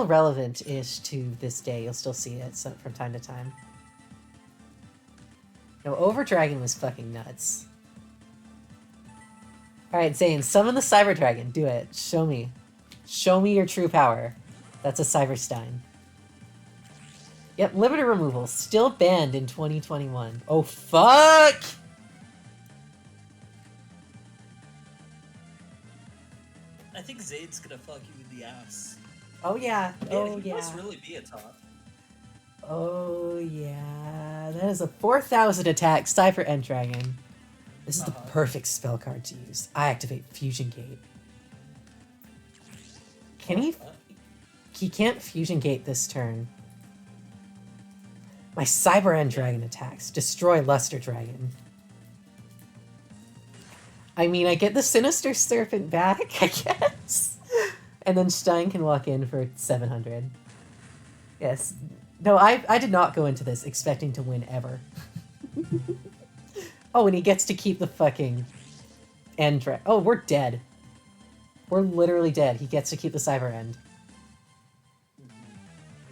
relevant-ish to this day. You'll still see it from time to time. No, Over Dragon was fucking nuts. Alright, Zane, summon the Cyber Dragon. Do it. Show me. Show me your true power. That's a Cyberstein. Yep, limiter removal. Still banned in 2021. Oh, fuck! I think Zane's gonna fuck you in the ass. Oh, yeah. Oh, he yeah. must really be a top. Oh, yeah. That is a 4,000 attack Cyber End Dragon. This is the perfect spell card to use. I activate Fusion Gate. Can he... He can't Fusion Gate this turn. My Cyber End Dragon attacks. Destroy Luster Dragon. I mean, I get the Sinister Serpent back, I guess. And then Stein can walk in for 700. Yes. No, I did not go into this expecting to win ever. Oh, and he gets to keep the fucking End Dragon. Oh, we're dead. We're literally dead. He gets to keep the Cyber End.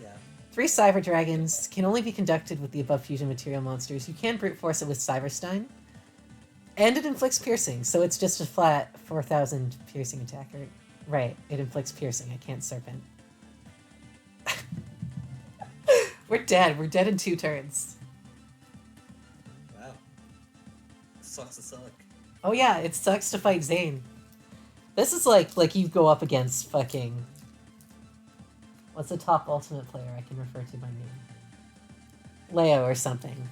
Yeah. 3 Cyber Dragons can only be conducted with the above fusion material monsters. You can brute force it with Cyberstein. And it inflicts piercing, so it's just a flat 4,000 piercing attacker. Right, it inflicts piercing. I can't Serpent. We're dead. We're dead in 2 turns. Wow. Sucks to suck. Oh yeah, it sucks to fight Zane. This is like you go up against fucking... What's the top ultimate player I can refer to by name? Leo or something.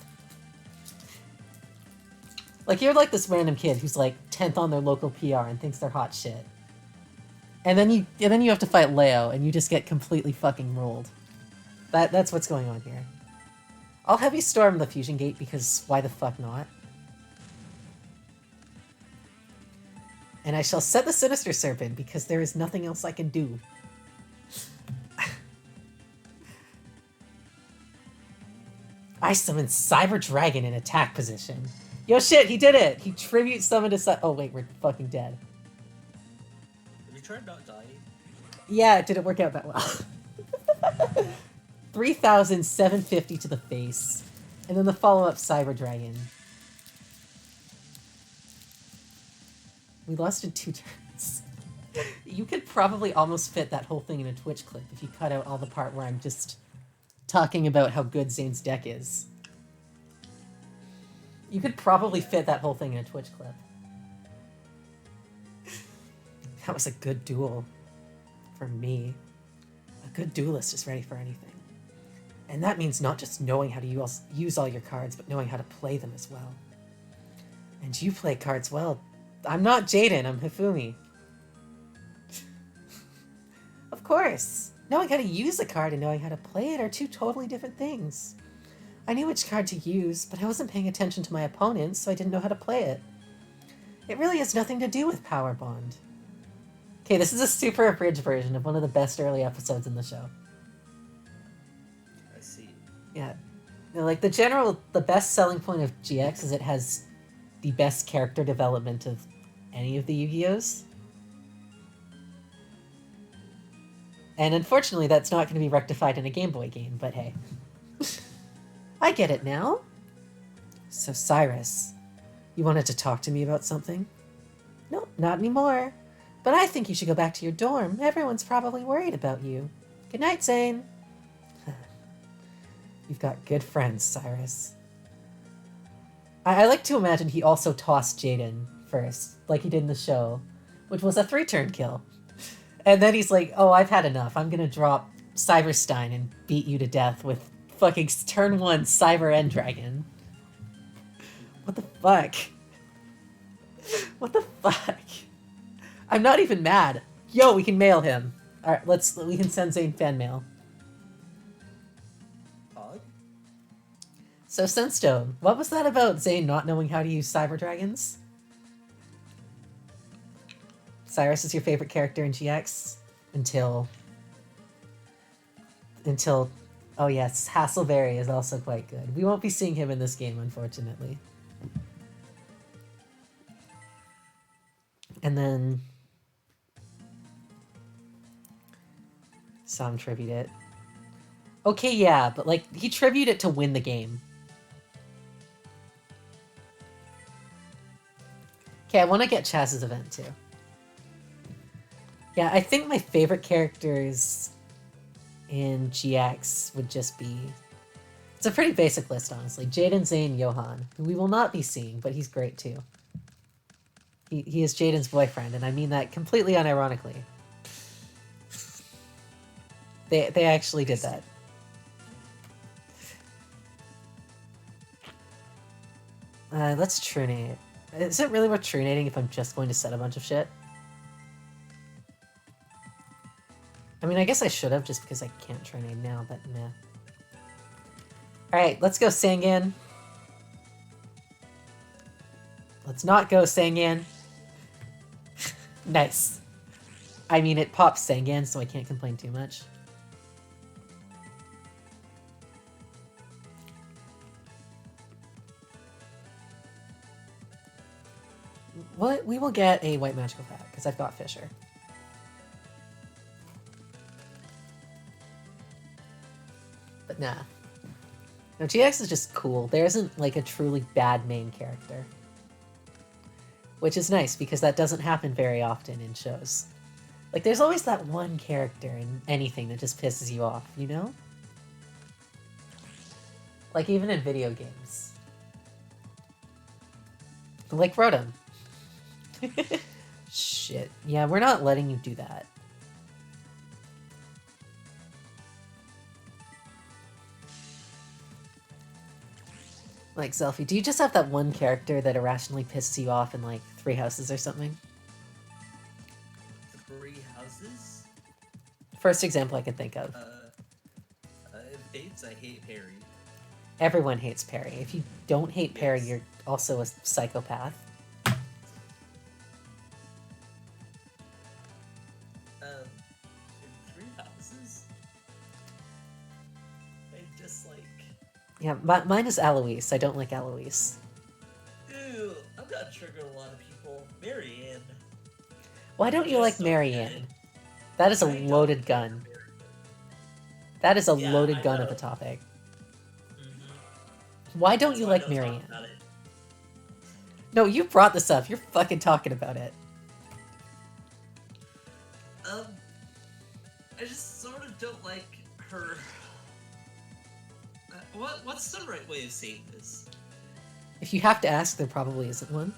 Like, you're like this random kid who's like 10th on their local PR and thinks they're hot shit. And then you have to fight Leo and you just get completely fucking rolled. That's what's going on here. I'll Heavy Storm the Fusion Gate because why the fuck not? And I shall set the Sinister Serpent because there is nothing else I can do. I summon Cyber Dragon in attack position. Yo shit, he did it! He tribute summoned a Oh wait, we're fucking dead. Have you tried not dying? Yeah, it didn't work out that well. 3,750 to the face. And then the follow-up Cyber Dragon. We lost in 2 turns. You could probably almost fit that whole thing in a Twitch clip if you cut out all the part where I'm just talking about how good Zane's deck is. You could probably fit that whole thing in a Twitch clip. That was a good duel. For me. A good duelist is ready for anything. And that means not just knowing how to use all your cards, but knowing how to play them as well. And you play cards well. I'm not Jaden, I'm Hifumi. Of course. Knowing how to use a card and knowing how to play it are 2 totally different things. I knew which card to use, but I wasn't paying attention to my opponents, so I didn't know how to play it. It really has nothing to do with Power Bond. Okay, this is a super abridged version of one of the best early episodes in the show. I see. Yeah. Like, the best selling point of GX is it has the best character development of any of the Yu-Gi-Ohs. And unfortunately, that's not going to be rectified in a Game Boy game, but hey. I get it now. So, Cyrus, you wanted to talk to me about something? Nope, not anymore. But I think you should go back to your dorm. Everyone's probably worried about you. Good night, Zane. You've got good friends, Cyrus. I like to imagine he also tossed Jaden first, like he did in the show, which was a 3-turn kill. And then he's like, oh, I've had enough. I'm gonna drop Cyberstein and beat you to death with fucking turn 1 Cyber End Dragon. What the fuck? What the fuck? I'm not even mad. Yo, we can mail him. Alright, we can send Zane fan mail. So, Sunstone, what was that about Zane not knowing how to use Cyber Dragons? Cyrus is your favorite character in GX? Until... Oh yes, Hasselberry is also quite good. We won't be seeing him in this game, unfortunately. And then... Saw him tribute it. Okay, yeah, but like, he tributed it to win the game. Okay, I want to get Chaz's event too. Yeah, I think my favorite characters in GX would just be... It's a pretty basic list, honestly. Jaden, Zane, Johan, who we will not be seeing, but he's great too. He is Jaden's boyfriend, and I mean that completely unironically. They actually did that. Let's trunate. Is it really worth trunating if I'm just going to set a bunch of shit? I mean, I guess I should have, just because I can't trunate now, but meh. Alright, let's go Sangan. Let's not go Sangan. Nice. I mean, it pops Sangan, so I can't complain too much. What? We will get a white magical pack, because I've got Fisher. But nah. No, GX is just cool. There isn't, like, a truly bad main character. Which is nice, because that doesn't happen very often in shows. Like, there's always that one character in anything that just pisses you off, you know? Like, even in video games. Like Rotom. Shit. Yeah, we're not letting you do that. Like, Zelfie, do you just have that one character that irrationally pisses you off in, like, 3 houses or something? 3 houses? First example I can think of. In Fates, I hate Perry. Everyone hates Perry. If you don't hate Perry, Yes. you're also a psychopath. In 3 houses? I just like... Yeah, mine is Eloise. I don't like Eloise. Ew, I'm gonna trigger a lot of people. Marianne. Why don't you Just like so Marianne? good. That is a I don't loaded like gun. Marianne. That is a Yeah, loaded I gun of know. a topic. Mhm. Why don't That's you why I like don't talk Marianne? about it. No, you brought this up. You're fucking talking about it. I just sort of don't like her. What's the right way of saying this? If you have to ask, there probably isn't one.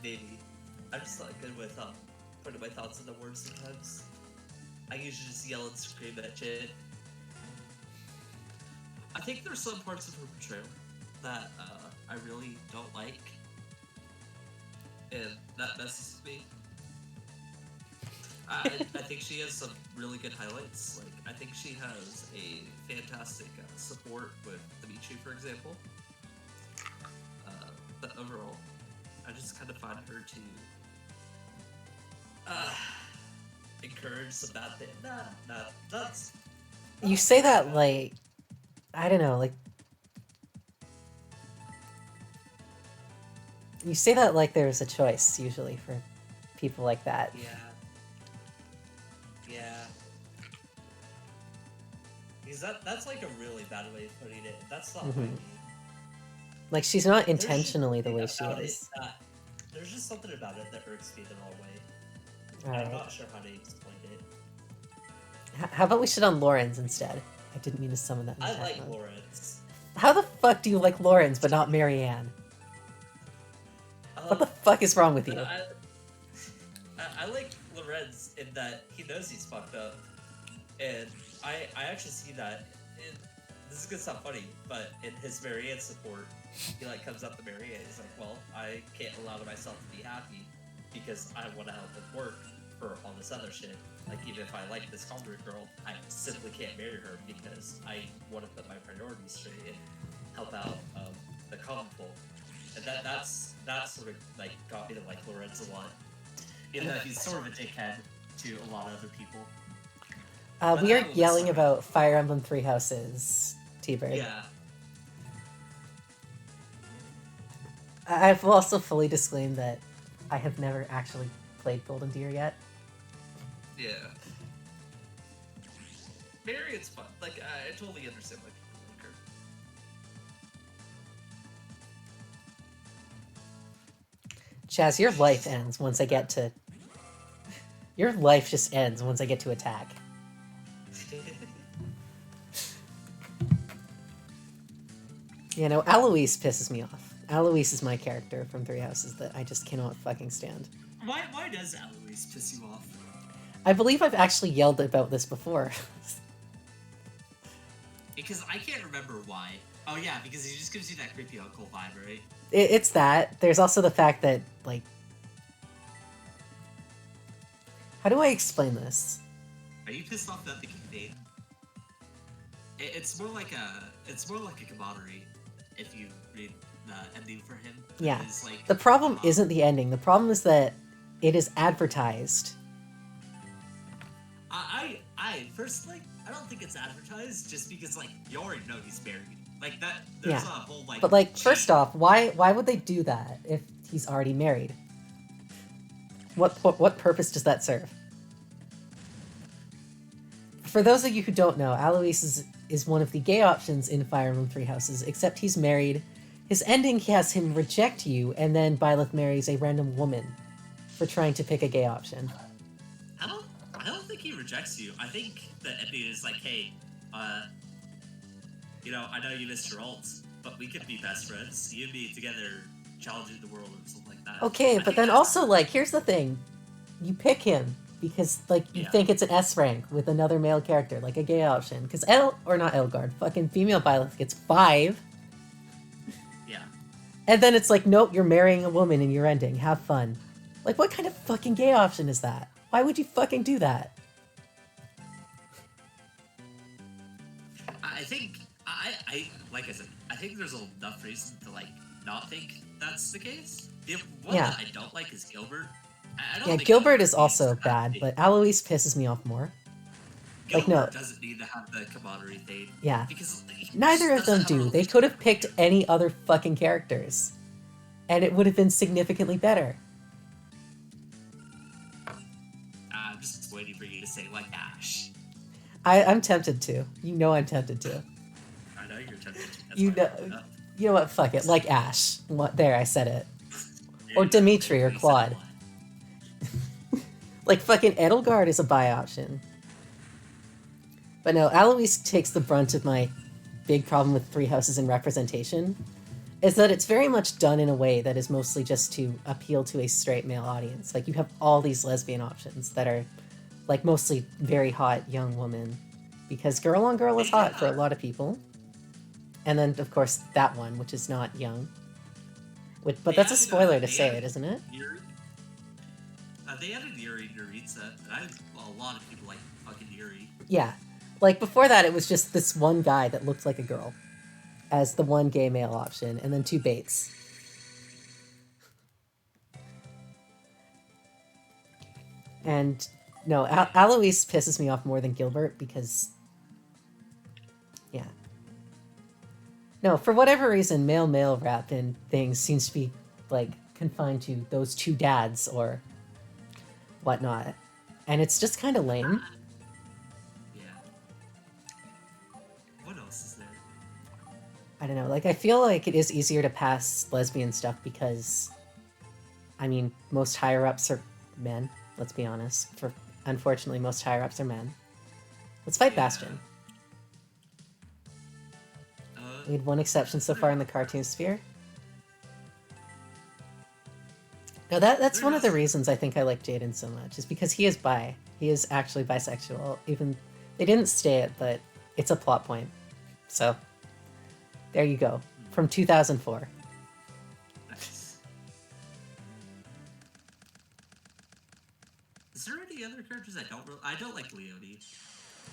Maybe. I'm just not good with putting my thoughts into words sometimes. I usually just yell and scream at shit. I think there's some parts of her portrayal that I really don't like, and that messes with me. I think she has some really good highlights. Like, I think she has a fantastic support with Dimitri, for example. But overall, I just kind of find her to encourage some bad things. That's... You say that like... I don't know, like... You say that like there's a choice, usually, for people like that. Yeah. Yeah. Because that's like a really bad way of putting it. That's not what I Mhm. mean. Like, she's not There's just intentionally the something way she about it is. there's just something about it that irks me the wrong way. I'm Alright. not sure how to explain it. How about we shit on Lorenz instead? I didn't mean to summon that in I attack like mode. Lawrence. How the fuck do you like Lorenz but not Marianne? What the fuck is wrong with you? I like Lorenz in that he knows he's fucked up, and I actually see that. This is gonna sound funny, but in his Marianne support, he like comes up to Marianne. He's like, "Well, I can't allow myself to be happy because I want to help him work for all this other shit. Like, even if I like this convert girl, I simply can't marry her because I want to put my priorities straight and help out the common folk." And that's sort of like got me to like Lorenz a lot. In that he's sort of a dickhead to a lot of other people. We are that was yelling sorry. about Fire Emblem Three Houses, T-Bird. Yeah. I've also fully disclaimed that I have never actually played Golden Deer yet. Yeah. Marion's fun. Like, I totally understand why people like her. Chaz, your life ends once I get to... Your life just ends once I get to attack. You know, Alois pisses me off. Alois is my character from Three Houses that I just cannot fucking stand. Why does Alois piss you off? I believe I've actually yelled about this before. Because I can't remember why. Oh yeah, because he just gives you that creepy uncle vibe, right? It's that. There's also the fact that, like... How do I explain this? Are you pissed off that the campaign? It's more like a camaraderie if you read the ending for him. Yeah. Like, the problem isn't the ending. The problem is that it is advertised. I personally, I don't think it's advertised just because, like, you already know he's married. Like, that, there's a whole, like... But, like, first off, why would they do that if he's already married? What purpose does that serve? For those of you who don't know, Alois is one of the gay options in Fire Emblem Three Houses, except he's married. His ending has him reject you, and then Byleth marries a random woman for trying to pick a gay option. I don't think he rejects you. I think the ending is like, hey, you know, I know you missed your ults, but we could be best friends. You and me together, challenging the world or something like that. Okay, but then also, like, here's the thing. You pick him because, like, you think it's an S rank with another male character, like a gay option. Because not Elgard, fucking female Byleth gets 5. Yeah. And then it's like, nope, you're marrying a woman in your ending. Have fun. Like, what kind of fucking gay option is that? Why would you fucking do that? I think, like I said, I think there's enough reason to, like, not think that's the case. The one that I don't like is Gilbert. I don't think Gilbert is also bad, but Alois pisses me off more. Gilbert doesn't need to have the camaraderie thing. Yeah. Because neither of them do. They could have picked any other fucking characters. And it would have been significantly better. I'm just waiting for you to say, like, Ash. I'm tempted to. You know I'm tempted to. I know you're tempted to. You know what? Fuck it. Like Ash. There, I said it. Or Dimitri or Claude. Like, fucking Edelgard is a buy option. But no, Alois takes the brunt of my big problem with Three Houses in representation, is that it's very much done in a way that is mostly just to appeal to a straight male audience. Like, you have all these lesbian options that are, like, mostly very hot young women. Because girl on girl is hot for a lot of people. And then, of course, that one, which is not young. But that's a spoiler to say it, isn't it? They added Yuri to Ritza, and a lot of people like fucking Yuri. Yeah. Like, before that, it was just this one guy that looked like a girl as the one gay male option, and then 2 baits. And, no, Alois pisses me off more than Gilbert, because... Yeah. No, for whatever reason, male-male rap and things seems to be, like, confined to those 2 dads, or whatnot. And it's just kind of lame. Yeah. What else is there? I don't know, like, I feel like it is easier to pass lesbian stuff because, I mean, most higher-ups are men, let's be honest. Unfortunately, most higher-ups are men. Let's fight Bastion. We had one exception so far in the cartoon sphere. No, that's one of the reasons I think I like Jaden so much, is because he is bi. He is actually bisexual. Even they didn't stay it, but it's a plot point. So, there you go. From 2004. Nice. Is there any other characters I don't like Leone.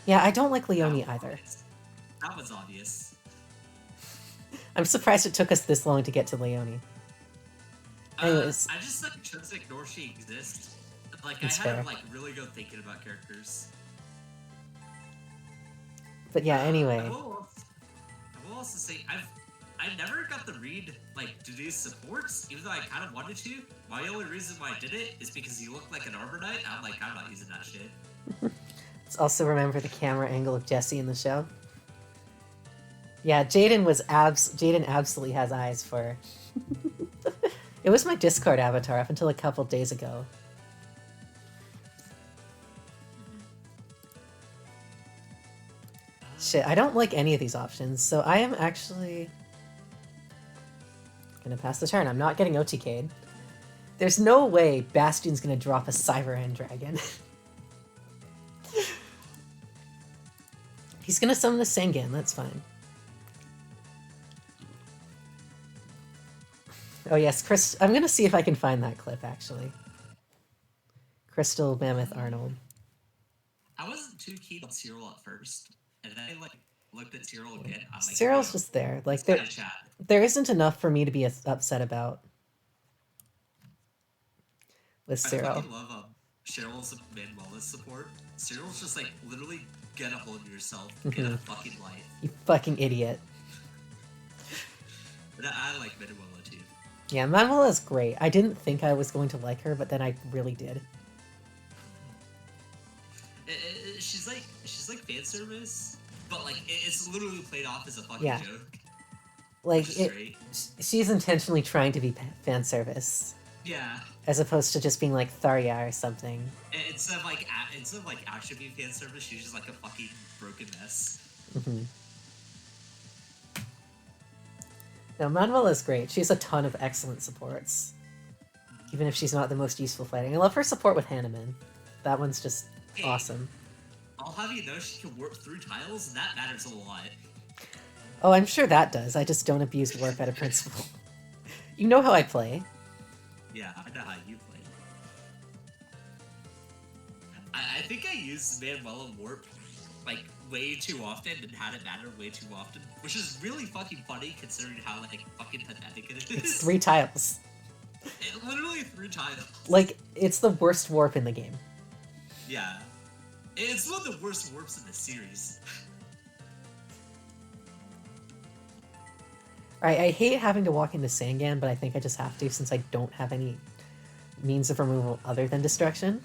Yeah, I don't like Leone either. That was obvious. I'm surprised it took us this long to get to Leone. Anyways. I just like chose to ignore she exists. Like, It's I fair. had to, like, really go thinking about characters. But yeah, anyway. I will also say, I never got to read, like, Deduce supports, even though I kind of wanted to. My only reason why I did it is because he looked like an Arbor Knight. I'm like, I'm not using that shit. Also remember the camera angle of Jesse in the show. Yeah, Jaden absolutely has eyes for. It was my Discord avatar up until a couple days ago. Shit, I don't like any of these options, so I am actually gonna pass the turn. I'm not getting OTK'd. There's no way Bastion's gonna drop a Cyber Dragon. He's gonna summon the Sengen, that's fine. Oh yes, Chris. I'm gonna see if I can find that clip, actually. Crystal Mammoth Arnold. I wasn't too keen on Cyril at first, and then I looked at Cyril again. I'm like, Cyril's just there. Like there isn't enough for me to be upset about with Cyril. I fucking love Cheryl's Manuela's support. Cyril's just like literally get a hold of yourself, get a fucking life. You fucking idiot. But I like Manuela too. Yeah, Manuela's great. I didn't think I was going to like her, but then I really did. She's like fan service, but like it's literally played off as a fucking joke. Like she's intentionally trying to be fan service. Yeah. As opposed to just being like Tharya or something. Instead of like actually being fan service, she's just like a fucking broken mess. No, Manuela's great. She has a ton of excellent supports. Even if she's not the most useful fighting. I love her support with Hanneman. That one's just awesome. I'll have you know she can warp through tiles, and that matters a lot. Oh, I'm sure that does. I just don't abuse warp out of principle. You know how I play. Yeah, I know how you play. I think I used Manuela warp like way too often and had it matter way too often, which is really fucking funny considering how like fucking pathetic it is. It's 3 tiles. Literally 3 tiles. Like, it's the worst warp in the game. Yeah. It's one of the worst warps in the series. Alright, I hate having to walk into Sangan, but I think I just have to since I don't have any means of removal other than destruction.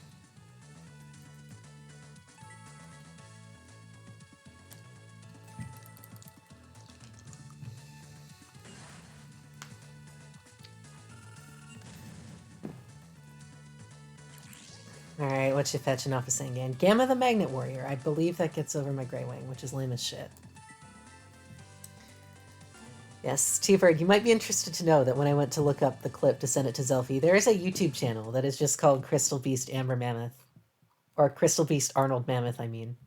Alright, what you fetching off of Sangan? Gamma the Magnet Warrior. I believe that gets over my Grey Wing, which is lame as shit. Yes, T-Bird, you might be interested to know that when I went to look up the clip to send it to Zelfie, there is a YouTube channel that is just called Crystal Beast Amber Mammoth. Or Crystal Beast Arnold Mammoth, I mean.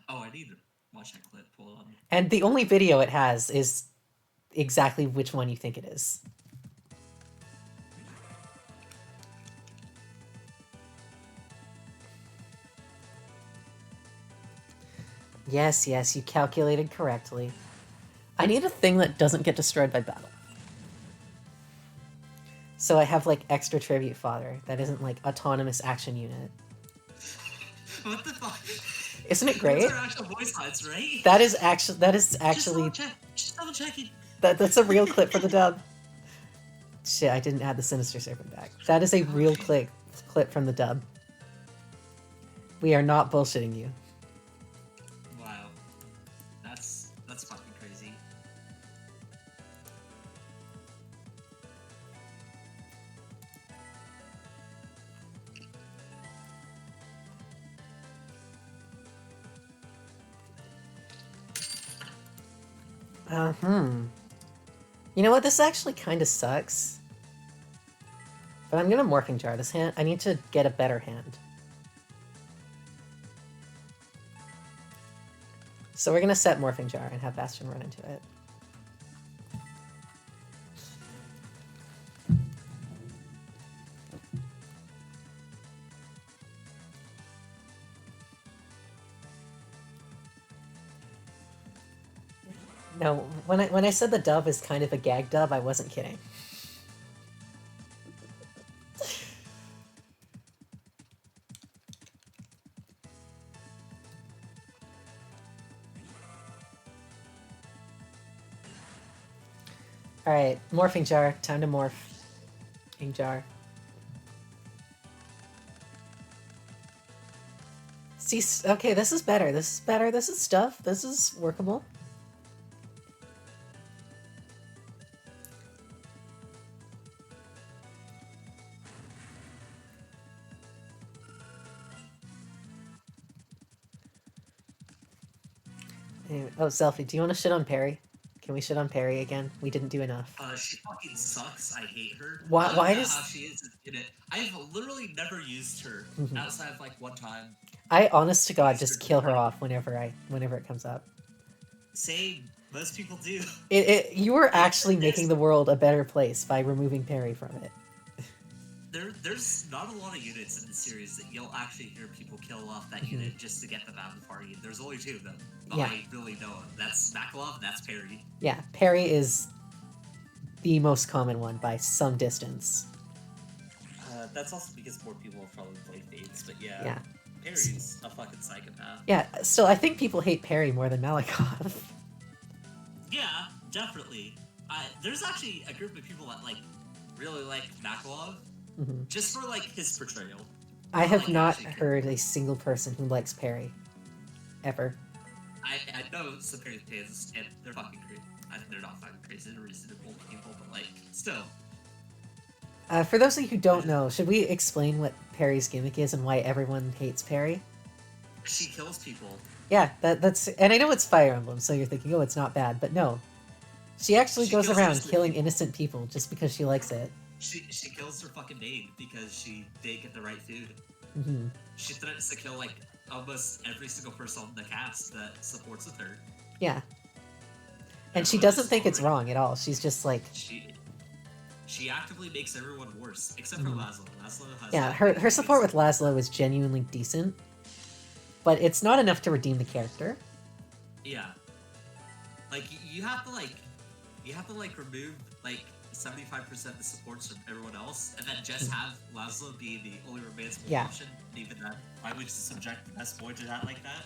Oh, I need to watch that clip. Hold on. And the only video it has is exactly which one you think it is. Yes, yes, you calculated correctly. I need a thing that doesn't get destroyed by battle. So I have, like, extra tribute fodder that isn't, like, autonomous action unit. What the fuck? Isn't it great? Those are actual voice lines, right? That is actually... Just double checking. That's a real clip for the dub. Shit, I didn't add the Sinister Serpent back. That is a real clip from the dub. We are not bullshitting you. Wow. That's fucking crazy. You know what? This actually kind of sucks. But I'm gonna Morphing Jar this hand. I need to get a better hand. So we're gonna set Morphing Jar and have Bastion run into it. No, when I said the dub is kind of a gag dub, I wasn't kidding. Alright, Morphing Jar. Time to morph. Ing Jar. See, okay, this is better. This is better. This is stuff. This is workable. Oh, Selfie, do you want to shit on Perry? Can we shit on Perry again? We didn't do enough. She fucking sucks. I hate her. Why? I don't Why know does? how she is in it. I've literally never used her outside of like one time. I, honest to God, Used just her kill her right. off whenever it comes up. Same. Most people do. You are actually making the world a better place by removing Perry from it. There's not a lot of units in the series that you'll actually hear people kill off that unit just to get them out of the party. There's only 2 of them. But Yeah. I really know them. That's Makalov and that's Perry. Yeah, Perry is the most common one by some distance. That's also because more people have probably played Fates, but Yeah. Perry's a fucking psychopath. Yeah, still, I think people hate Perry more than Malakoff. Yeah, definitely. There's actually a group of people that like really like Makalov just for like his portrayal. I have like, not actually heard a single person who likes Perry. Ever. I know some Perry fans, and they're fucking crazy. They're not fucking crazy, they're reasonable people, but like, still. For those of you who don't know, should we explain what Perry's gimmick is and why everyone hates Perry? She kills people. Yeah, that's... And I know it's Fire Emblem, so you're thinking, oh, it's not bad, but no. She actually goes kills around innocent killing people. innocent people just because she likes it. She kills her fucking maid because she didn't get the right food. Mm-hmm. She threatens to kill like almost every single person on the cast that supports with her. Yeah. And she Everyone doesn't is think it's already- wrong at all. She's just like... She actively makes everyone worse, except for Laszlo. Laszlo has Yeah, her support with Laszlo is genuinely decent, but it's not enough to redeem the character. Yeah. Like you have to remove like 75% of the supports from everyone else, and then just have Laszlo be the only replaceable option. And even then, why would you subject the best boy to that like that?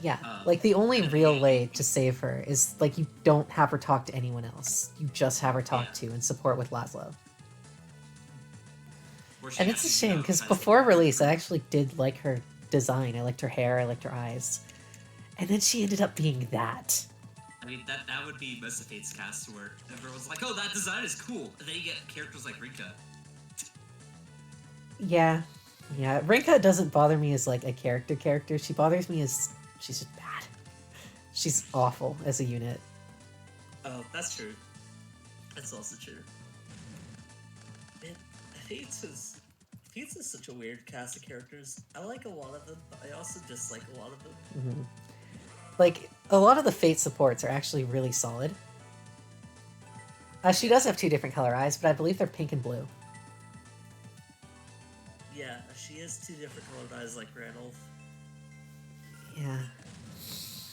Yeah, like the only real way to save her is like you don't have her talk to anyone else. You just have her talk to and support with Laszlo. And it's a shame because before release, I actually did like her design. I liked her hair. I liked her eyes, and then she ended up being that. I mean, that would be most of Fate's cast where everyone's like, "Oh, that design is cool," and then you get characters like Rinka. Yeah, Rinka doesn't bother me as like a character. She bothers me as she's just bad. She's awful as a unit. Oh, that's true. That's also true. Man, Fates is such a weird cast of characters. I like a lot of them, but I also dislike a lot of them. Mm-hmm. Like, a lot of the Fate supports are actually really solid. She does have 2 different color eyes, but I believe they're pink and blue. Yeah, she has 2 different colored eyes like Randolph. Yeah.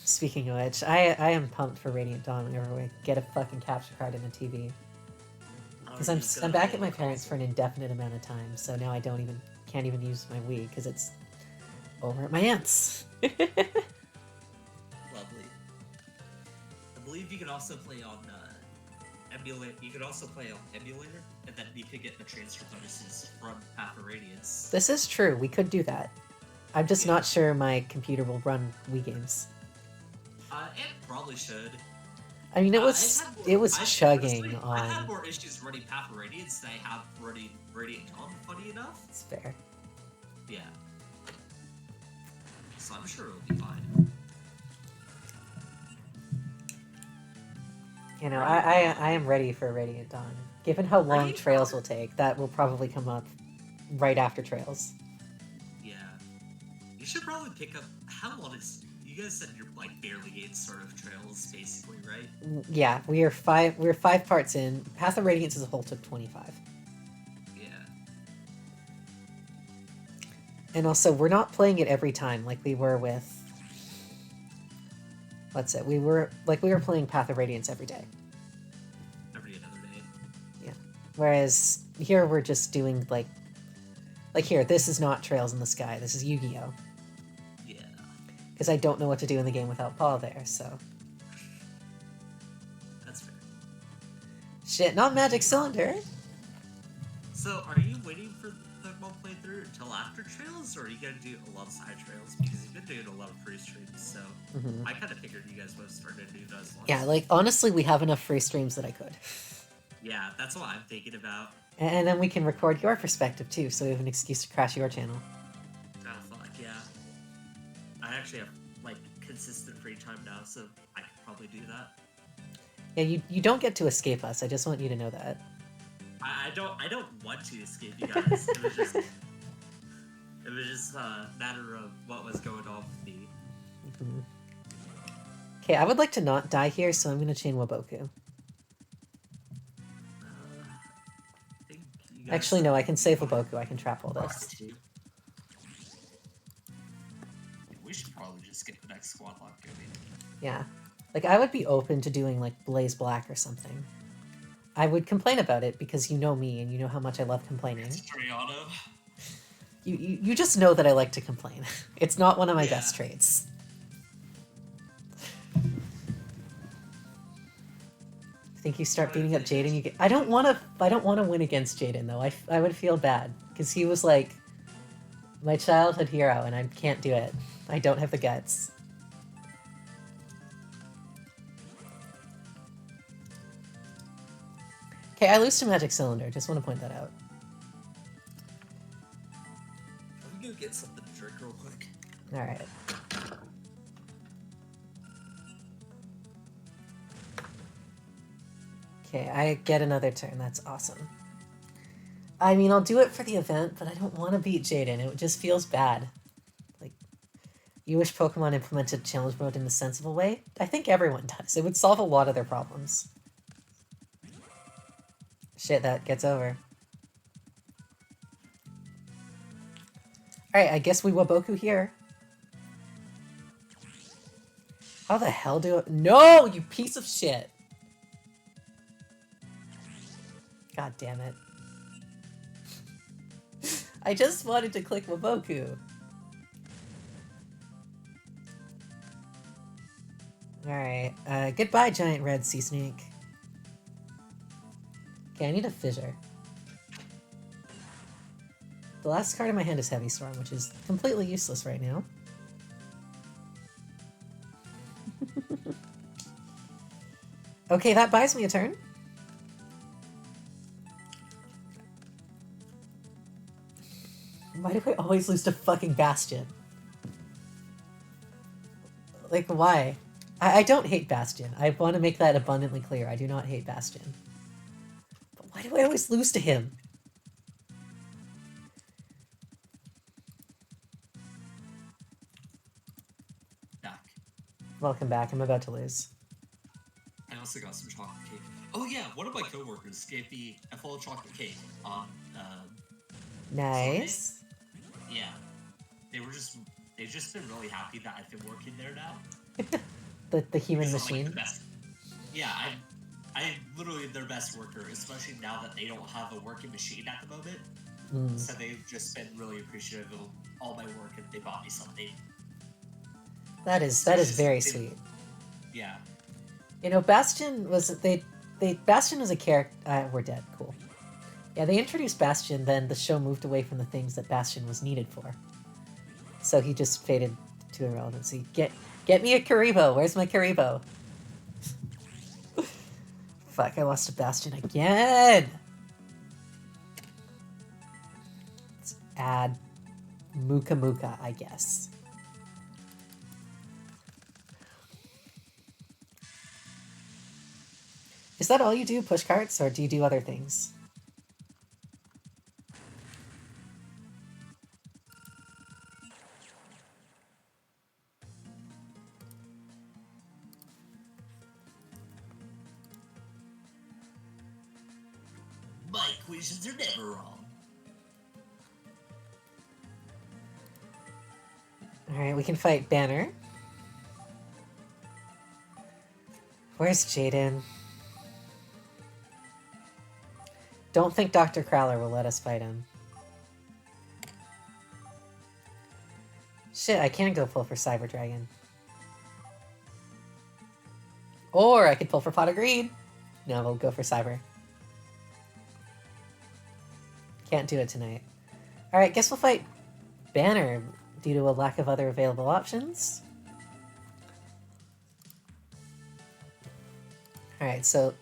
Speaking of which, I am pumped for Radiant Dawn whenever we get a fucking capture card in the TV. Because I'm back at my parents' for an indefinite amount of time, so now I can't even use my Wii because it's over at my aunt's. Lovely. I believe you can also play on emulator. You could also play on emulator, and then you could get the transfer bonuses from Path of Radiance. This is true. We could do that. I'm just not sure my computer will run Wii games. It probably should. I mean, it was chugging on. I've had more issues running Path of Radiance than I have running Radiant Dawn, funny enough. It's fair. Yeah. So I'm sure it'll be fine. You know, I am ready for Radiant Dawn. Given how long Trails will take, that will probably come up right after Trails. Yeah. You should probably pick up... How long is... You guys said you're like barely in sort of Trails, basically, right? Yeah, we're 5 parts in. Path of Radiance as a whole took 25. Yeah. And also, we're not playing it every time like we were with... What's it? We were playing Path of Radiance every day. Every other day. Yeah. Whereas here we're just doing like here, this is not Trails in the Sky. This is Yu-Gi-Oh! Yeah. Because I don't know what to do in the game without Paul there, so... That's fair. Shit, not Magic Cylinder! So, are you waiting for Pokemon Playthrough? till after trails, or are you gonna do a lot of side trails? Because you've been doing a lot of free streams, so Mhm. I kind of figured you guys would have started to do those ones. Yeah, like, honestly, we have enough free streams that I could. Yeah, that's what I'm thinking about. And then we can record your perspective, too, so we have an excuse to crash your channel. Oh, fuck, yeah. I actually have, like, consistent free time now, so I could probably do that. Yeah, you don't get to escape us. I just want you to know that. I don't want to escape you guys. It was just a matter of what was going on with me. Mm-hmm. Okay, I would like to not die here, so I'm gonna chain Waboku. Actually, no, I can save Waboku. I can trap all this. We should probably just get the next squad lock going. Yeah. Like, I would be open to doing, like, Blaze Black or something. I would complain about it because you know me and you know how much I love complaining. It's Triano. You just know that I like to complain. It's not one of my best traits. I think you start beating up Jaden, you get... I don't want to win against Jaden, though. I would feel bad because he was, like, my childhood hero and I can't do it. I don't have the guts. Okay, I lose to Magic Cylinder. Just want to point that out. Let me go get something to drink real quick. Alright. Okay, I get another turn. That's awesome. I mean, I'll do it for the event, but I don't want to beat Jaden. It just feels bad. Like, you wish Pokemon implemented challenge mode in a sensible way? I think everyone does. It would solve a lot of their problems. Shit, that gets over. Alright, I guess we Waboku here. How the hell do I... No, you piece of shit! God damn it. I just wanted to click Waboku. Alright, goodbye, giant red sea snake. Okay, I need a fissure. The last card in my hand is Heavy Storm, which is completely useless right now. Okay, that buys me a turn. Why do I always lose to fucking Bastion? Like, why? I don't hate Bastion. I want to make that abundantly clear. I do not hate Bastion. But why do I always lose to him? Back. Welcome back. I'm about to lose. I also got some chocolate cake. Oh yeah, one of my coworkers gave me a full chocolate cake on Nice. Sunday. Yeah. They've just been really happy that I've been working there now. the human Because I'm, machine. like, the best. Yeah, I'm literally their best worker, especially now that they don't have a working machine at the moment. Mm. So they've just been really appreciative of all my work and they bought me something. That is very sweet. Yeah. You know, Bastion was Bastion was a character. We're dead. Cool. Yeah, they introduced Bastion, then the show moved away from the things that Bastion was needed for. So he just faded to irrelevancy. Get me a Karibo. Where's my Karibo? Fuck, I lost to Bastion again. Let's add Muka Muka, I guess. Is that all you do, push carts, or do you do other things? My equations are never wrong. Alright, we can fight Banner. Where's Jaden? Don't think Dr. Crowler will let us fight him. Shit, I can go pull for Cyber Dragon. Or I could pull for Pot of Greed. No, we'll go for Cyber. Can't do it tonight. Alright, guess we'll fight Banner due to a lack of other available options. Alright, so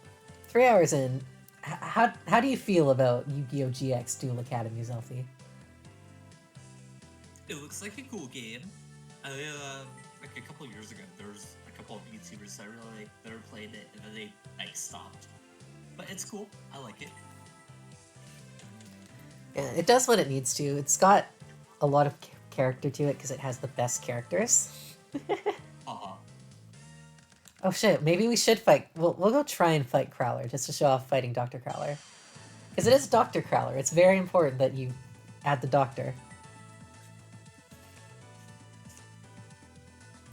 3 hours in. How do you feel about Yu-Gi-Oh! GX Duel Academy, Zelfie? It looks like a cool game. Like a couple years ago, there was a couple of YouTubers that really liked that were playing it, and then they like stopped. But it's cool. I like it. Yeah, it does what it needs to. It's got a lot of character to it because it has the best characters. Oh shit, maybe we should fight. We'll go try and fight Crowler just to show off fighting Dr. Crowler. Because it is Dr. Crowler. It's very important that you add the doctor.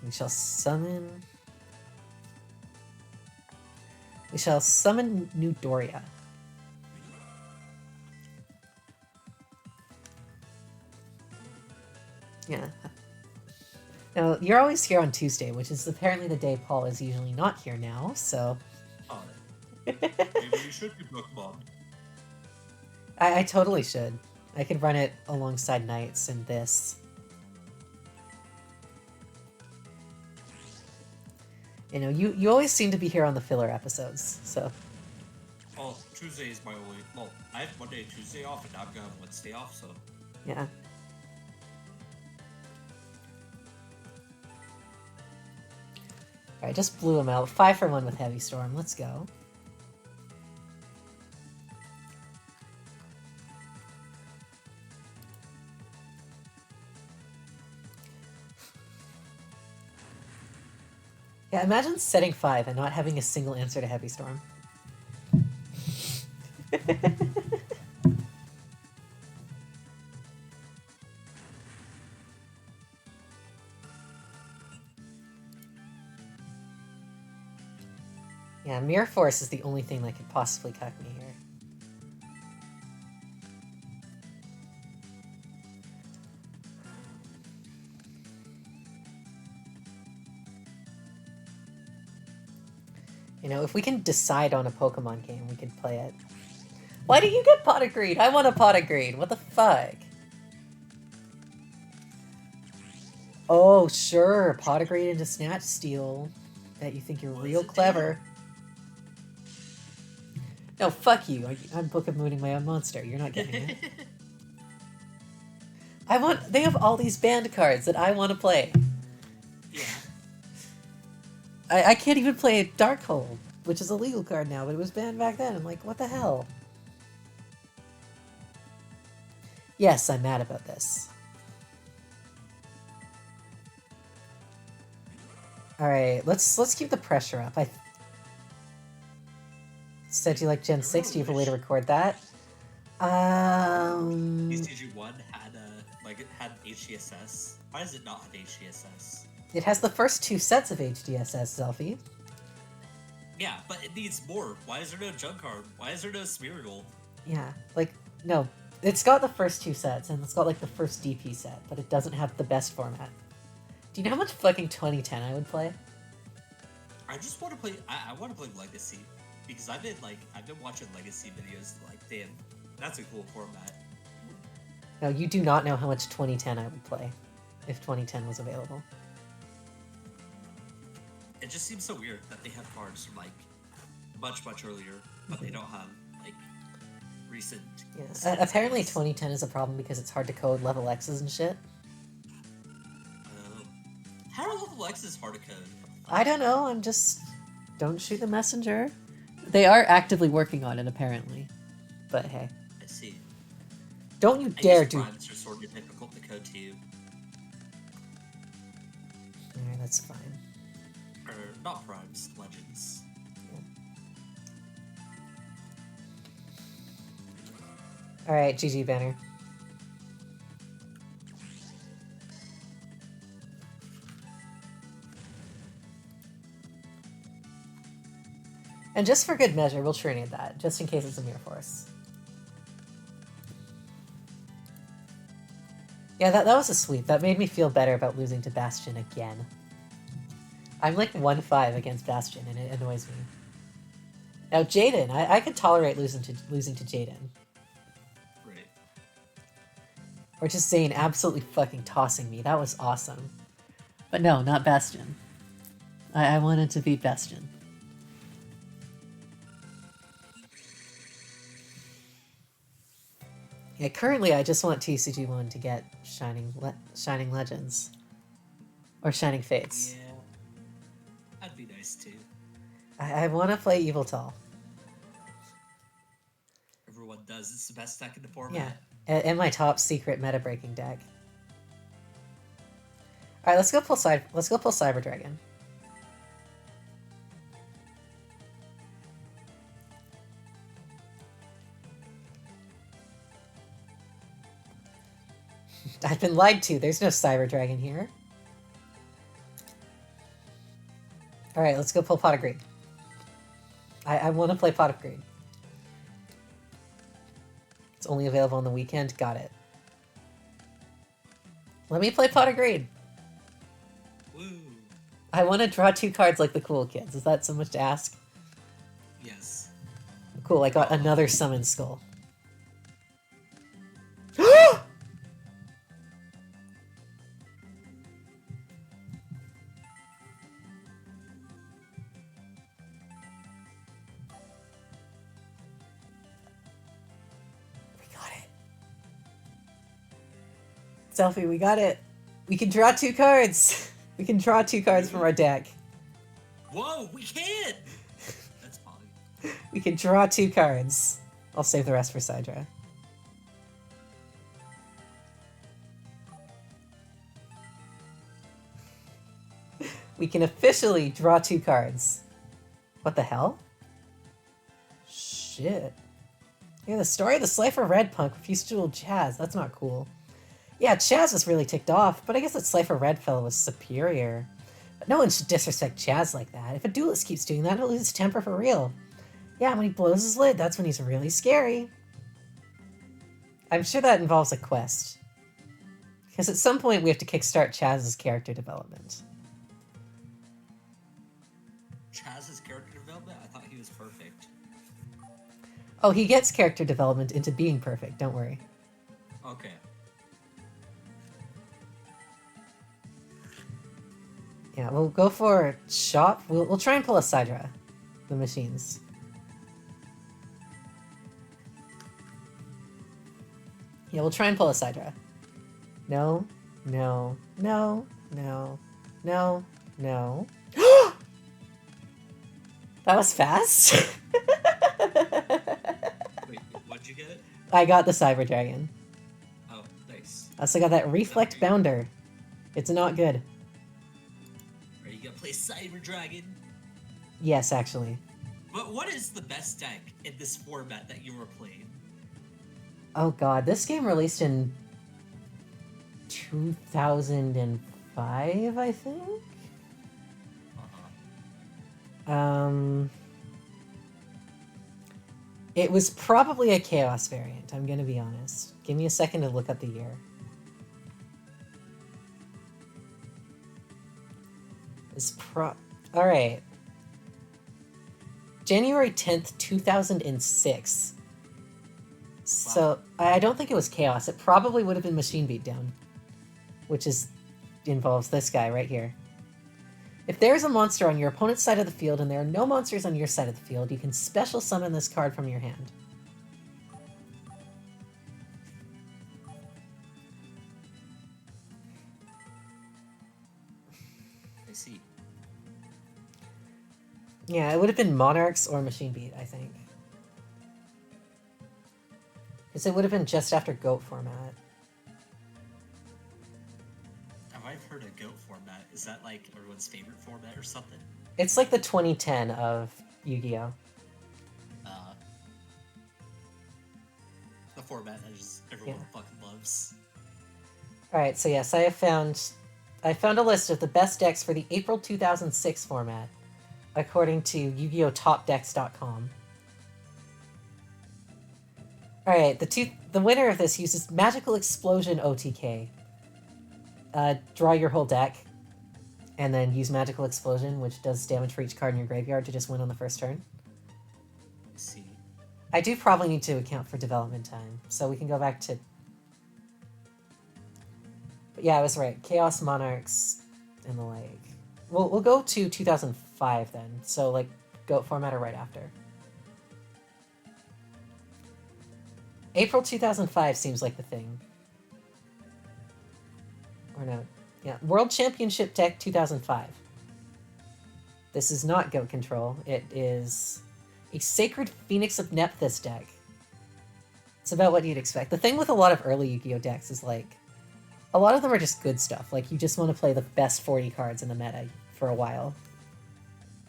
We shall summon... We shall summon New Doria. Yeah. Now, you're always here on Tuesday, which is apparently the day Paul is usually not here now, so... Oh. Maybe you should be Pokemon. I totally should. I could run it alongside Nights and this. You know, you always seem to be here on the filler episodes, so... Oh, Tuesday is my only... Well, I have Monday and Tuesday off, and now I'm gonna have Wednesday off, so... Yeah. Alright, just blew him out. 5 for 1 with Heavy Storm. Let's go. Yeah, imagine setting 5 and not having a single answer to Heavy Storm. Yeah, Mirror Force is the only thing that could possibly cuck me here. You know, if we can decide on a Pokemon game, we could play it. Why do you get Pot of Greed? I want a Pot of Greed. What the fuck? Oh, sure. Pot of Greed into Snatch Steal. Bet you think you're real clever. No, fuck you. I'm Book of Mooning my own monster. You're not getting it. They have all these banned cards that I want to play. Yeah. I can't even play Darkhold, which is a legal card now, but it was banned back then. I'm like, what the hell? Yes, I'm mad about this. Alright, let's keep the pressure up. Said you like Gen 6, do you have a way to record that? ECG1 had HDSS. Why does it not have HDSS? It has the first 2 sets of HDSS, Selfie. Yeah, but it needs more. Why is there no junk card? Why is there no Smeargle? Yeah, like, no. It's got the first 2 sets, and it's got, like, the first DP set, but it doesn't have the best format. Do you know how much fucking 2010 I would play? I just want to play... I want to play Legacy. Because I've been watching Legacy videos, like, damn, that's a cool format. No, you do not know how much 2010 I would play, if 2010 was available. It just seems so weird that they have cards from, like, much, much earlier, but they don't have, like, recent... Yeah, apparently 2010 is a problem because it's hard to code level X's and shit. How are level X's hard to code? I don't know, I'm just... Don't shoot the messenger. They are actively working on it, apparently. But hey. I see. Don't you dare do... Primes are sort of difficult to code too. Alright, that's fine. Or, not primes, legends. Yeah. Alright, GG Banner. And just for good measure, we'll trinate that, just in case it's a Mirror Force. Yeah, that was a sweep. That made me feel better about losing to Bastion again. I'm like 1-5 against Bastion, and it annoys me. Now, Jaden, I could tolerate losing to Jaden. Right. Or just Zane absolutely fucking tossing me. That was awesome. But no, not Bastion. I wanted to beat Bastion. Yeah, currently I just want TCG1 to get Shining Legends. Or Shining Fates. Yeah. That'd be nice too. I want to play Evil Tall. Everyone does. It's the best deck in the format. Yeah. And my top secret meta breaking deck. Alright, let's go pull Cyber Dragon. I've been lied to. There's no Cyber Dragon here. Alright, let's go pull Pot of Greed. I want to play Pot of Greed. It's only available on the weekend. Got it. Let me play Pot of Greed. Woo. I want to draw 2 cards like the cool kids. Is that so much to ask? Yes. Cool, I got another Summon Skull. Selfie, we got it. We can draw 2 cards. We can draw 2 cards from our deck. Whoa, we can't! That's fine. We can draw 2 cards. I'll save the rest for Sidra. We can officially draw 2 cards. What the hell? Shit. Yeah, the story of the Slifer Red Punk refused to duel Chaz. That's not cool. Yeah, Chaz was really ticked off, but I guess that Slifer Red fellow was superior. But no one should disrespect Chaz like that. If a duelist keeps doing that, he'll lose his temper for real. Yeah, when he blows his lid, that's when he's really scary. I'm sure that involves a quest. Because at some point we have to kickstart Chaz's character development. Chaz's character development? I thought he was perfect. Oh, he gets character development into being perfect, don't worry. Okay. Yeah, we'll go for shop. We'll try and pull a Sidra. The machines. Yeah, we'll try and pull a Sidra. No, no, no, no, no, no. That was fast. Wait, what'd you get? I got the Cyber Dragon. Oh, nice. I also got that Reflect Bounder. It's not good. Are you gonna play Cyber Dragon? Yes, actually. But what is the best deck in this format that you were playing? Oh god, this game released in 2005, I think? It was probably a Chaos variant, I'm gonna be honest. Give me a second to look up the year. Alright. January 10th, 2006. So, I don't think it was Chaos. It probably would have been Machine Beatdown. Which involves this guy right here. If there's a monster on your opponent's side of the field and there are no monsters on your side of the field, you can special summon this card from your hand. I see. Yeah, it would have been Monarchs or Machine Beat, I think. Because it would have been just after GOAT format. I've heard of GOAT format. Is that like everyone's favorite format or something? It's like the 2010 of Yu-Gi-Oh! The format that just everyone fucking loves. Alright, so yes, I found a list of the best decks for the April 2006 format, according to Yu-Gi-Oh! TopDecks.com. Alright, the winner of this uses Magical Explosion OTK. Draw your whole deck, and then use Magical Explosion, which does damage for each card in your graveyard to just win on the first turn. I see. I do probably need to account for development time, so we can go back to... But yeah, I was right. Chaos Monarchs and the like. We'll go to 2005 then. So like, GOAT format or right after. April 2005 seems like the thing. Or no. Yeah, World Championship Deck 2005. This is not GOAT Control. It is a Sacred Phoenix of Nephthys deck. It's about what you'd expect. The thing with a lot of early Yu-Gi-Oh decks is like, a lot of them are just good stuff. Like, you just want to play the best 40 cards in the meta for a while.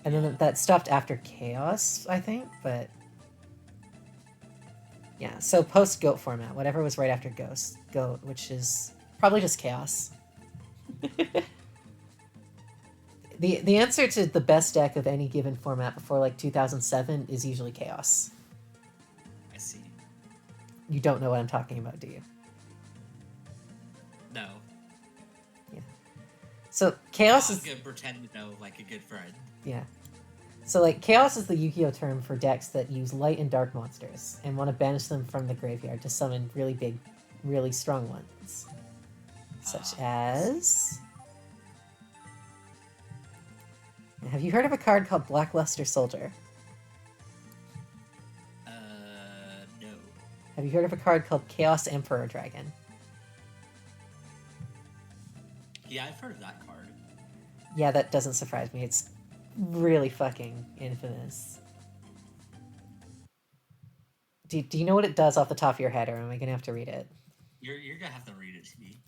And then that stopped after Chaos, I think, but... Yeah, so post-GOAT format, whatever was right after GOAT, which is probably just Chaos. The answer to the best deck of any given format before, like, 2007 is usually Chaos. I see. You don't know what I'm talking about, do you? No. Yeah. So, Chaos is... I'm gonna pretend to know like a good friend. Yeah. So, like, Chaos is the Yu-Gi-Oh term for decks that use light and dark monsters and want to banish them from the graveyard to summon really big, really strong ones. Such as... Have you heard of a card called Blackluster Soldier? No. Have you heard of a card called Chaos Emperor Dragon? Yeah, I've heard of that card. Yeah, that doesn't surprise me. It's really fucking infamous. Do you know what it does off the top of your head, or am I gonna have to read it? You're gonna have to read it to me.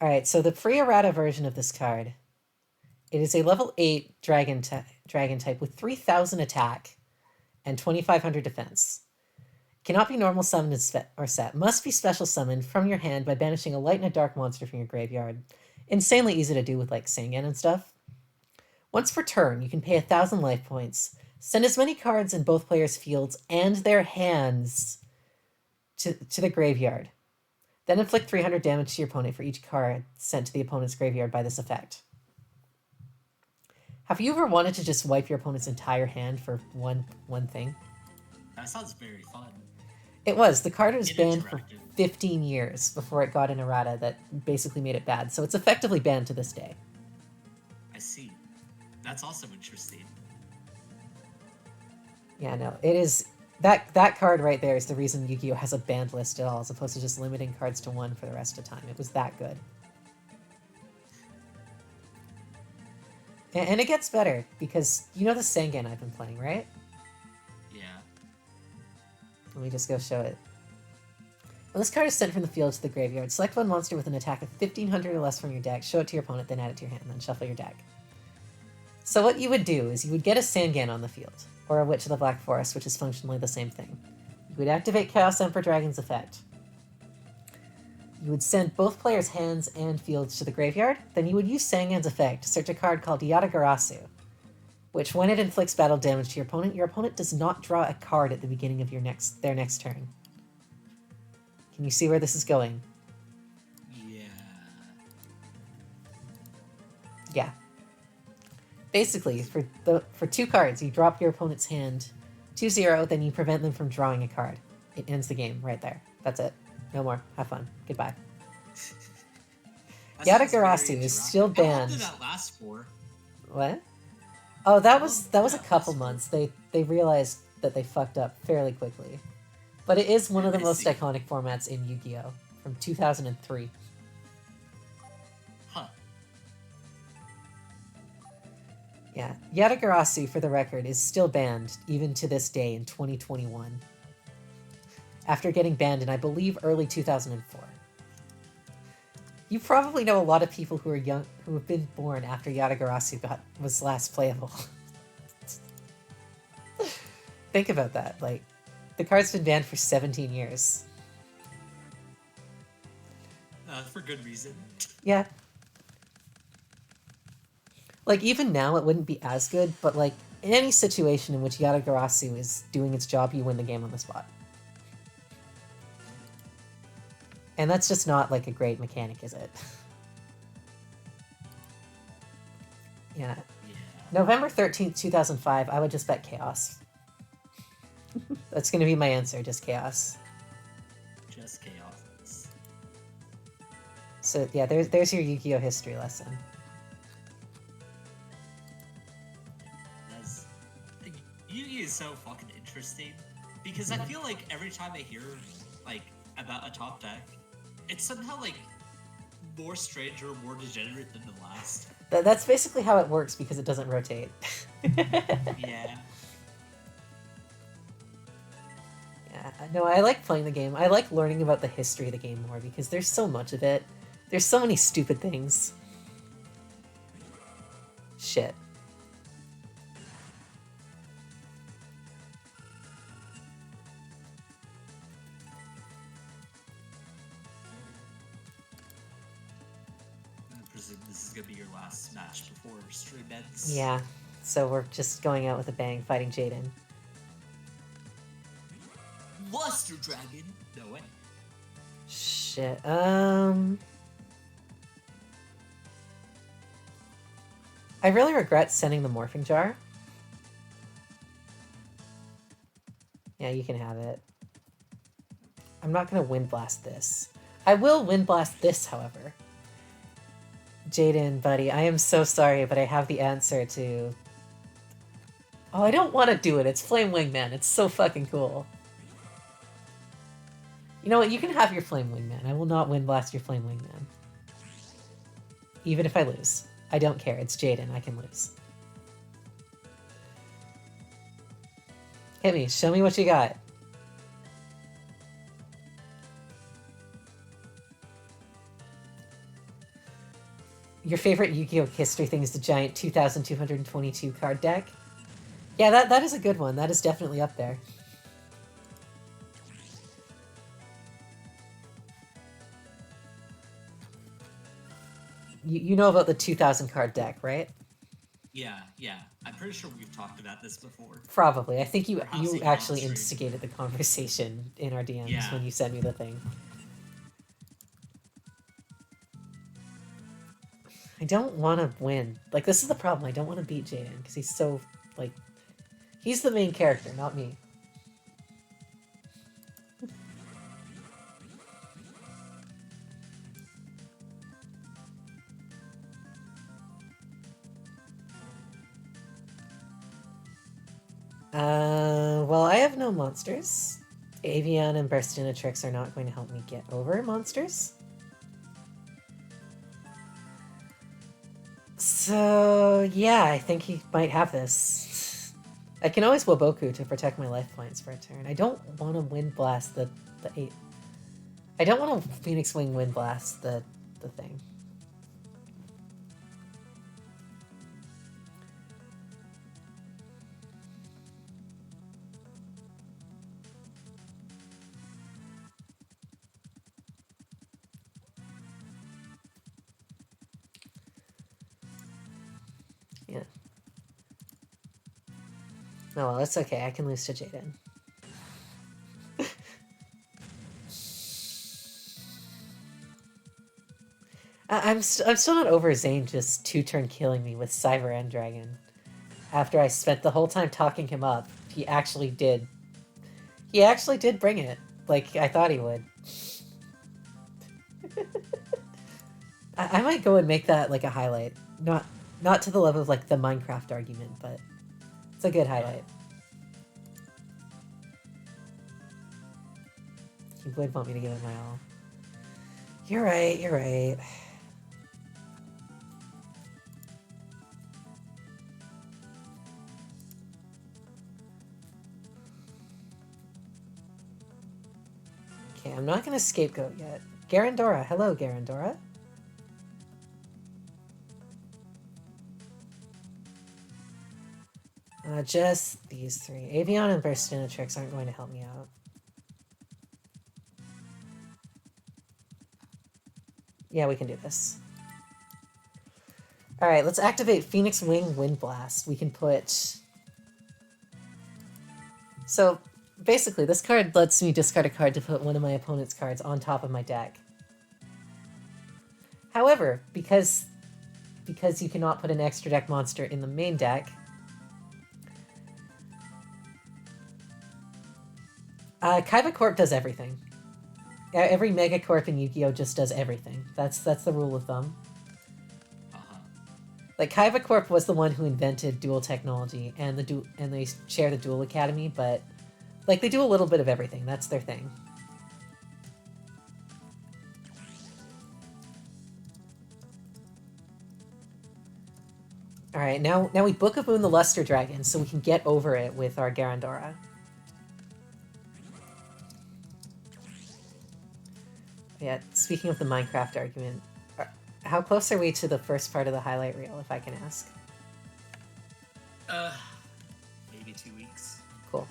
Alright, so the free errata version of this card. It is a level 8 dragon type with 3,000 attack and 2,500 defense. Cannot be normal summoned or set. Must be special summoned from your hand by banishing a light and a dark monster from your graveyard. Insanely easy to do with like Sangan and stuff. Once per turn, you can pay 1,000 life points, send as many cards in both players' fields and their hands to the graveyard. Then inflict 300 damage to your opponent for each card sent to the opponent's graveyard by this effect. Have you ever wanted to just wipe your opponent's entire hand for one thing? That sounds very fun. It was. The card was banned for 15 years before it got an errata that basically made it bad, so it's effectively banned to this day. I see. That's also interesting. Yeah, no, it is... That card right there is the reason Yu-Gi-Oh! Has a banned list at all, as opposed to just limiting cards to one for the rest of the time. It was that good. And it gets better, because you know the Sangan I've been playing, right? Yeah. Let me just go show it. When this card is sent from the field to the graveyard, select one monster with an attack of 1,500 or less from your deck, show it to your opponent, then add it to your hand, then shuffle your deck. So what you would do is you would get a Sangan on the field, or a Witch of the Black Forest, which is functionally the same thing. You would activate Chaos Emperor Dragon's effect. You would send both players' hands and fields to the graveyard, then you would use Sangan's effect to search a card called Yatagarasu, which, when it inflicts battle damage to your opponent does not draw a card at the beginning of their next turn. Can you see where this is going? Yeah. Yeah. Basically, for 2 cards, you drop your opponent's hand 2-0, then you prevent them from drawing a card. It ends the game right there. That's it. No more. Have fun. Goodbye. Yatagarasu is still banned. How long did that last for? What? Oh, that was a couple months. They realized that they fucked up fairly quickly. But it is one of the most iconic formats in Yu-Gi-Oh! From 2003. Huh. Yeah, Yatagarasu, for the record, is still banned even to this day in 2021. After getting banned in, I believe, early 2004. You probably know a lot of people who are young, who have been born after Yatagarasu was last playable. Think about that. Like, the card's been banned for 17 years. For good reason. Yeah. Like, even now, it wouldn't be as good, but, like, in any situation in which Yatagarasu is doing its job, you win the game on the spot. And that's just not, like, a great mechanic, is it? Yeah. November 13th, 2005, I would just bet Chaos. That's gonna be my answer, just Chaos. Just Chaos. So yeah, there's your Yu-Gi-Oh history lesson. That's Yu-Gi is so fucking interesting because I feel like every time I hear like about a top deck, it's somehow like more strange or more degenerate than the last. That's basically how it works because it doesn't rotate. Yeah. Yeah, no, I like playing the game. I like learning about the history of the game more because there's so much of it. There's so many stupid things. Shit. I presume this is gonna be your last match before stream ends. Yeah, so we're just going out with a bang, fighting Jaden. Luster Dragon? No way. Shit, I really regret sending the Morphing Jar. Yeah, you can have it. I'm not gonna Wind Blast this. I will Wind Blast this, however. Jaden, buddy, I am so sorry, but I have the answer to... Oh, I don't want to do it. It's Flame Wingman. It's so fucking cool. You know what? You can have your Flame Wingman. I will not Wind Blast your Flame Wingman. Even if I lose. I don't care. It's Jaden. I can lose. Hit me. Show me what you got. Your favorite Yu-Gi-Oh! History thing is the giant 2,222 card deck? Yeah, that is a good one. That is definitely up there. You know about the 2,000 card deck, right? Yeah. I'm pretty sure we've talked about this before. Probably. I think you Perhaps even actually on stream. instigated the conversation in our DMs Yeah. when you sent me the thing. I don't want to win. Like, this is the problem. I don't want to beat Jaden because he's so, like... He's the main character, not me. Well, I have no monsters. Avian and Burstinatrix are not going to help me get over monsters. So, yeah, I think he might have this. I can always Waboku to protect my life points for a turn. I don't want to Wind Blast the 8. I don't want to Phoenix Wing Wind Blast the thing. Yeah. Oh well, it's okay. I can lose to Jaden. I'm still not over Zane just 2-turn killing me with Cyber End Dragon. After I spent the whole time talking him up, he actually did. He actually did bring it, like I thought he would. I might go and make that like a highlight. Not to the level of like the Minecraft argument, but it's a good highlight. He would want me to give it my all. You're right, you're right. Okay, I'm not gonna scapegoat yet. Garandora, hello Garandora. Just these 3. Avian and Burstinatrix aren't going to help me out. Yeah, we can do this. Alright, let's activate Phoenix Wing Wind Blast. We can put... So, basically, this card lets me discard a card to put one of my opponent's cards on top of my deck. However, because you cannot put an extra deck monster in the main deck, Kaiba Corp does everything. Every Megacorp in Yu-Gi-Oh just does everything. That's the rule of thumb. Uh-huh. Like Kaiba Corp was the one who invented dual technology, and and they share the Duel Academy, but like they do a little bit of everything. That's their thing. All right, now we book of Moon the Luster Dragon, so we can get over it with our Garandora. Yeah. Speaking of the Minecraft argument, how close are we to the first part of the highlight reel, if I can ask? Maybe 2 weeks. Cool.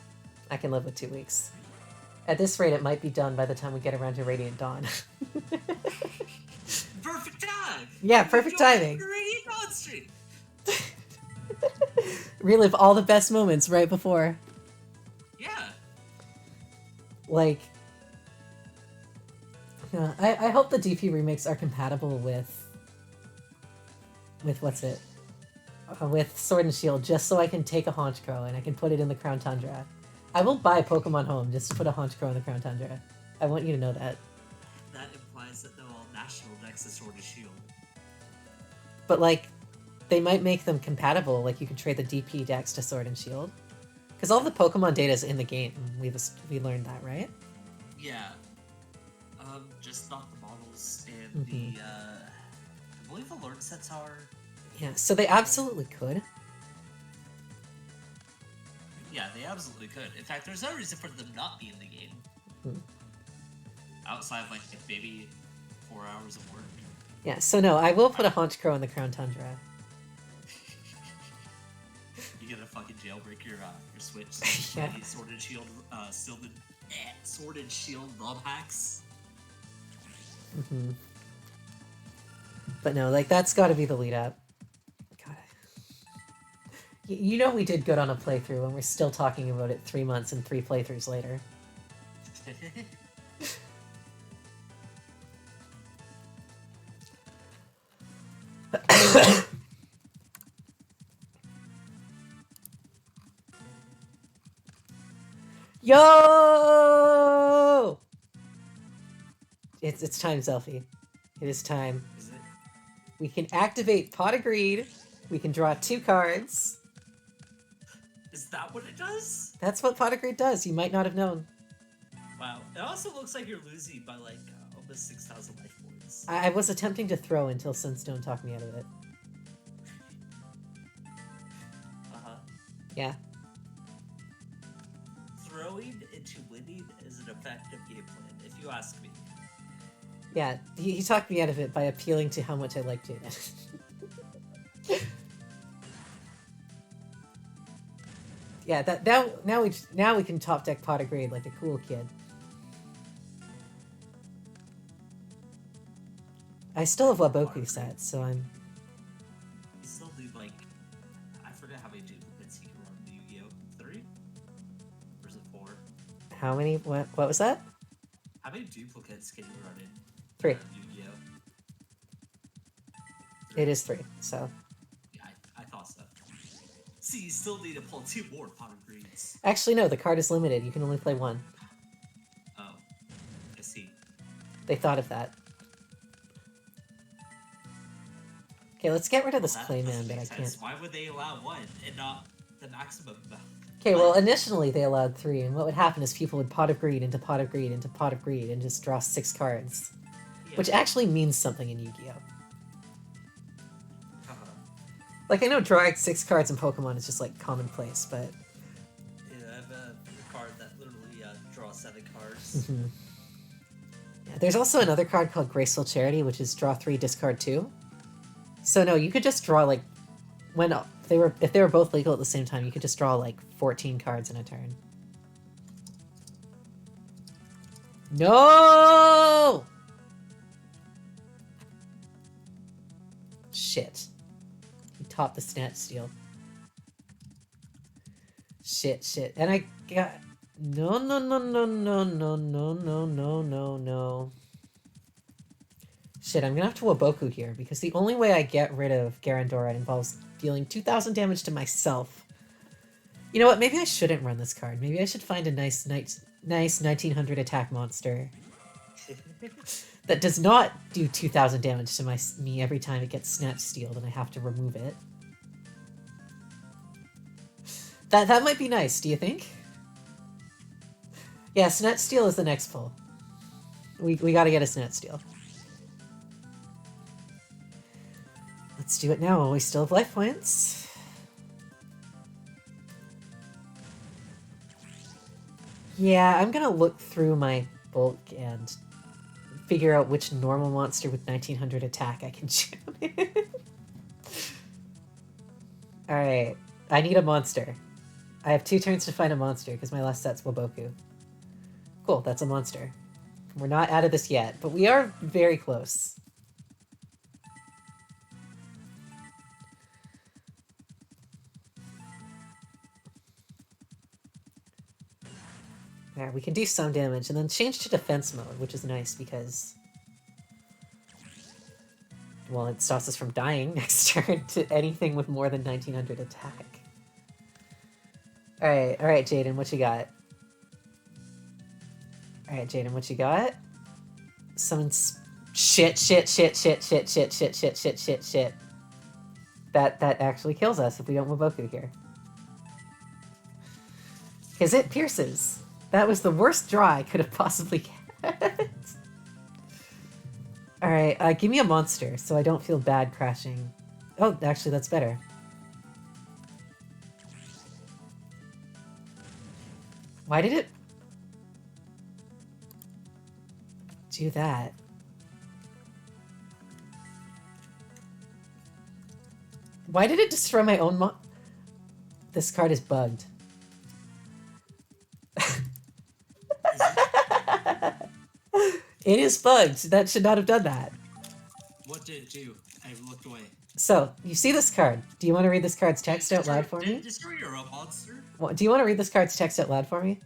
I can live with 2 weeks. At this rate, it might be done by the time we get around to Radiant Dawn. Perfect time! Yeah, perfect timing. Radiant Dawn stream! Relive all the best moments right before. Yeah. Like, yeah, I hope the DP remakes are compatible with what's it? With Sword and Shield, just so I can take a Honchkrow and I can put it in the Crown Tundra. I will buy Pokemon Home just to put a Honchkrow in the Crown Tundra. I want you to know that. That implies that they're all national decks of Sword and Shield. But like, they might make them compatible. Like you can trade the DP decks to Sword and Shield, because all the Pokemon data is in the game. We learned that, right? Yeah. Just not the models and the I believe the learn sets are. Yeah, so they absolutely could. Yeah, they absolutely could. In fact, there's no reason for them not be in the game. Outside of like maybe 4 hours of work. Yeah, so no, I will put a Honchkrow in the Crown Tundra. You gonna fucking jailbreak your Switch? Yeah. Sword and Shield, Sword and Shield ROM hacks. But no, like that's got to be the lead up. God, you know we did good on a playthrough, and we're still talking about it 3 months and 3 playthroughs later. Yo! It's time, Selfie. It is time. Is it? We can activate Pot of Greed. We can draw 2 cards. Is that what it does? That's what Pot of Greed does. You might not have known. Wow. It also looks like you're losing by like almost 6,000 life points. I was attempting to throw until Sunstone talked me out of it. Yeah. Throwing into winning is an effective game plan, if you ask me. Yeah, he talked me out of it by appealing to how much I liked Jaden. Yeah, now we can top deck Pot of Greed like a cool kid. I still have Waboku sets, so I'm. You still do like, I forget how many duplicates you can run in Yu-Gi-Oh! 3? Or is it 4? How many? What was that? How many duplicates can you run in 3. Yu-Gi-Oh? It is 3. So. Yeah, I thought so. See, you still need to pull 2 more Pot of Greeds. Actually, no. The card is limited. You can only play 1. Oh, I see. They thought of that. Okay, let's get rid of this Clayman that I can't. Why would they allow 1 and not the maximum amount? Okay, well, initially they allowed 3, and what would happen is people would Pot of Greed into Pot of Greed into Pot of Greed and just draw 6 cards. Yeah. Which actually means something in Yu-Gi-Oh! Like, I know drawing 6 cards in Pokemon is just, like, commonplace, but... Yeah, I have a card that literally draws 7 cards. Yeah, there's also another card called Graceful Charity, which is draw 3, discard 2. So no, you could just draw, like... If they were both legal at the same time, you could just draw, like, 14 cards in a turn. No! Shit. He topped the Snatch Steal. Shit. And I got... No. Shit, I'm gonna have to Waboku here, because the only way I get rid of Garandora involves dealing 2,000 damage to myself. You know what, maybe I shouldn't run this card. Maybe I should find a nice 1900 attack monster. That does not do 2,000 damage to me every time it gets Snatch Steeled and I have to remove it. That might be nice, do you think? Yeah, Snatch Steel is the next pull. We gotta get a Snatch Steel. Let's do it now while we still have life points. Yeah, I'm gonna look through my bulk and figure out which normal monster with 1900 attack I can jam in. Alright, I need a monster. I have 2 turns to find a monster because my last set's Waboku. Cool, that's a monster. We're not out of this yet, but we are very close. Alright, we can do some damage and then change to defense mode, which is nice because... well, it stops us from dying next turn to anything with more than 1900 attack. Alright, Jaden, what you got? Alright, Jaden, what you got? Summon shit. That actually kills us if we don't Waboku here. Because it pierces. That was the worst draw I could have possibly get. Alright, give me a monster so I don't feel bad crashing. Oh, actually, that's better. Why did it do that? Why did it destroy my own This card is bugged. It is bugged. That should not have done that. What did it do? I've looked away. So, you see this card. Do you want to read this card's text out loud for me? Did it destroy your monster? Do you want to read this card's text out loud for me?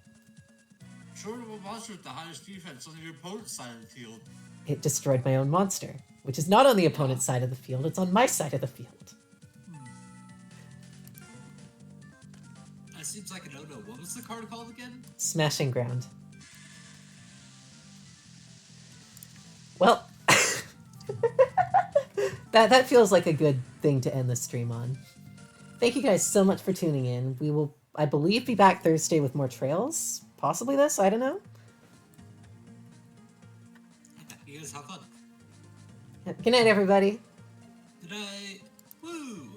Short of a monster with the highest defense on your opponent's side of the field. It destroyed my own monster, which is not on the opponent's side of the field, it's on my side of the field. That seems like a no-no. What was the card called again? Smashing Ground. Well, that feels like a good thing to end the stream on. Thank you guys so much for tuning in. We will, I believe, be back Thursday with more trails. Possibly this, I don't know. You guys have fun. Good night, everybody. Good night. Woo!